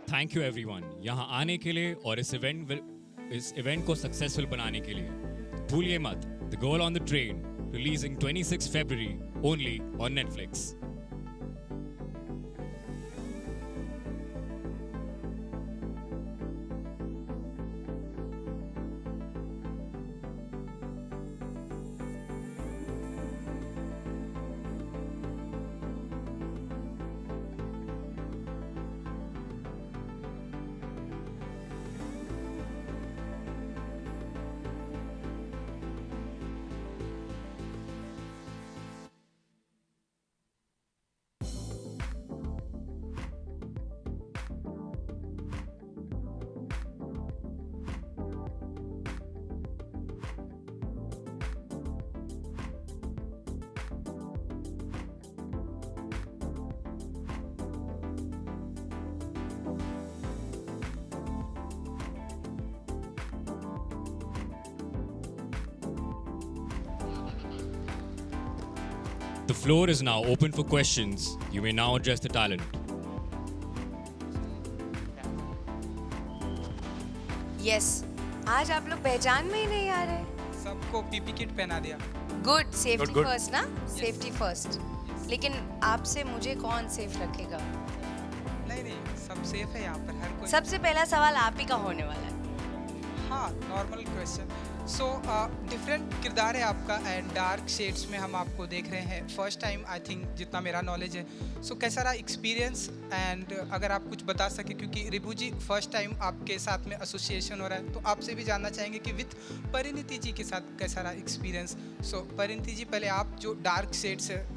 Thank you everyone यहाँ आने के लिए और इस इवेंट को सक्सेसफुल बनाने के लिए। भूलिए मत, the girl on the train releasing 26 February only on Netflix. The floor is now open for questions. You may now address the talent. Yes. आज आप लोग पहचान में ही नहीं आ रहे। सबको पीपी किट पहना दिया। Good, safety Good. फर्स्ट ना, सेफ्टी फर्स्ट। लेकिन आपसे मुझे कौन सेफ रखेगा? नहीं सब सेफ है यहाँ पर, हर कोई। सबसे पहला सवाल आप ही का होने वाला है। हाँ, नॉर्मल क्वेश्चन। सो डिफरेंट किरदार है आपका एंड डार्क शेड्स में हम आपको देख रहे हैं फर्स्ट टाइम, आई थिंक जितना मेरा नॉलेज है। सो कैसा रहा एक्सपीरियंस एंड अगर आप कुछ बता सके, क्योंकि रिबू जी फर्स्ट टाइम आपके साथ में एसोसिएशन हो रहा है, तो आपसे भी जानना चाहेंगे कि विथ परिणीति जी के साथ कैसा रहा एक्सपीरियंस। सो परिणीति जी, पहले आप जो डार्क शेड्स है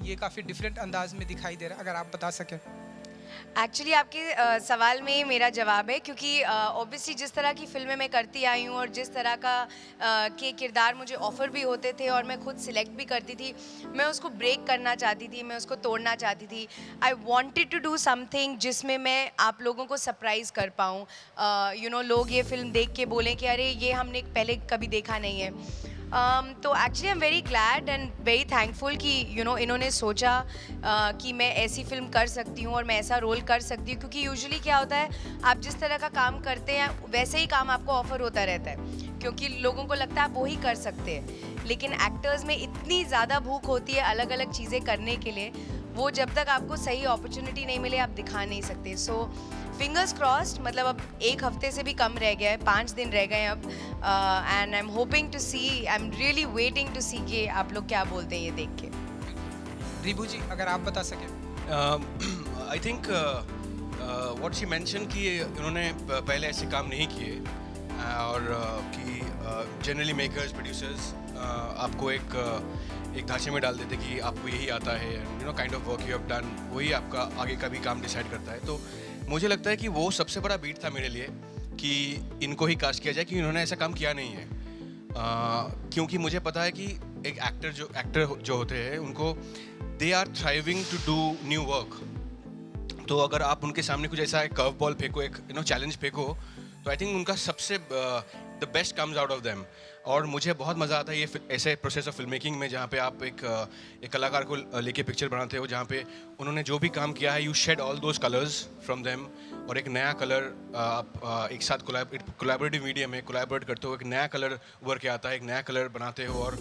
ये काफ़ी डिफरेंट अंदाज में दिखाई दे रहा है, अगर आप बता सकें। एक्चुअली आपके सवाल में ही मेरा जवाब है, क्योंकि ऑब्वियसली जिस तरह की फिल्में मैं करती आई हूँ और जिस तरह का के किरदार मुझे ऑफ़र भी होते थे और मैं खुद सिलेक्ट भी करती थी, मैं उसको ब्रेक करना चाहती थी, मैं उसको तोड़ना चाहती थी। I wanted to do something जिसमें मैं आप लोगों को सरप्राइज़ कर पाऊँ। लोग ये फिल्म देख के बोलें कि अरे ये हमने पहले कभी देखा नहीं है। तो actually I am very glad and very thankful कि इन्होंने सोचा कि मैं ऐसी फिल्म कर सकती हूँ और मैं ऐसा रोल कर सकती हूँ, क्योंकि यूजुअली क्या होता है, आप जिस तरह का काम करते हैं वैसे ही काम आपको ऑफर होता रहता है, क्योंकि लोगों को लगता है आप वही कर सकते हैं। लेकिन एक्टर्स में इतनी ज़्यादा भूख होती है अलग अलग चीज़ें करने के लिए, वो जब तक आपको सही अपॉर्चुनिटी नहीं मिले आप दिखा नहीं सकते। सो फिंगर्स क्रॉस्ड, मतलब अब एक हफ्ते से भी कम रह गया है, 5 दिन रह गए हैं अब, and I am hoping to see, I am really waiting to see कि आप लोग क्या बोलते हैं ये देख के। रिबू जी, अगर आप बता सकें। I think what she mention कि उन्होंने पहले ऐसे काम नहीं किए और कि जनरली मेकर्स प्रोड्यूसर्स आपको एक ढांचे में डाल देते कि आपको यही आता है, kind of work you have done, वही आपका आगे का भी काम डिसाइड करता है। तो मुझे लगता है कि वो सबसे बड़ा बीट था मेरे लिए कि इनको ही कास्ट किया जाए, कि इन्होंने ऐसा काम किया नहीं है। क्योंकि मुझे पता है कि एक एक्टर जो होते हैं उनको they are thriving to do new work. तो अगर आप उनके सामने कुछ ऐसा कर्व बॉल फेंको, एक चैलेंज फेंको, तो आई थिंक उनका सबसे the best comes out of them. और मुझे बहुत मज़ा आता है ये ऐसे प्रोसेस ऑफ फिल्म मेकिंग में, जहाँ पे आप एक कलाकार को लेके पिक्चर बनाते हो, जहाँ पे उन्होंने जो भी काम किया है, you shed all those colours from them, और एक नया कलर आप एक साथ कोलैबोरेटिव मीडियम में कोलैबोरेट करते हो, एक नया कलर उभर के आता है, एक नया कलर बनाते हो और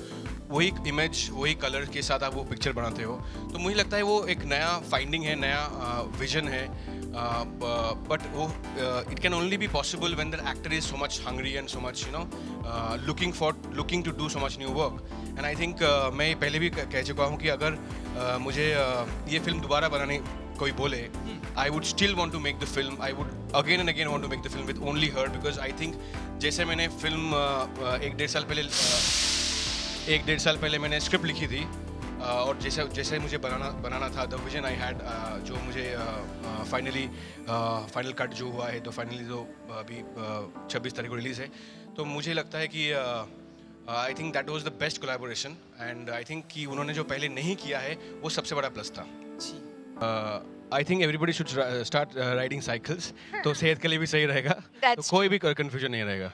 वही इमेज, वही कलर के साथ आप वो पिक्चर बनाते हो। तो मुझे लगता है वो एक नया फाइंडिंग है, नया विजन है। बट वो it can only be possible when the actor is so much hungry and so much looking to do so much new work. And I think मैं पहले भी कह चुका हूँ कि अगर मुझे ये फिल्म दोबारा बनाने कोई बोले, I would still want to make the film. I would again and again want to make the film with only her, because I think जैसे मैंने फिल्म एक डेढ़ साल पहले मैंने स्क्रिप्ट लिखी थी, और जैसे मुझे बनाना था, द विजन आई हैड, जो मुझे फाइनल कट जो हुआ है, तो फाइनली तो अभी 26 तारीख को रिलीज़ है। तो मुझे लगता है कि I think that was the best collaboration, and I think कि उन्होंने जो पहले नहीं किया है वो सबसे बड़ा प्लस था। I think everybody should start riding cycles, तो सेहत के लिए भी सही रहेगा, तो कोई भी कन्फ्यूजन नहीं रहेगा।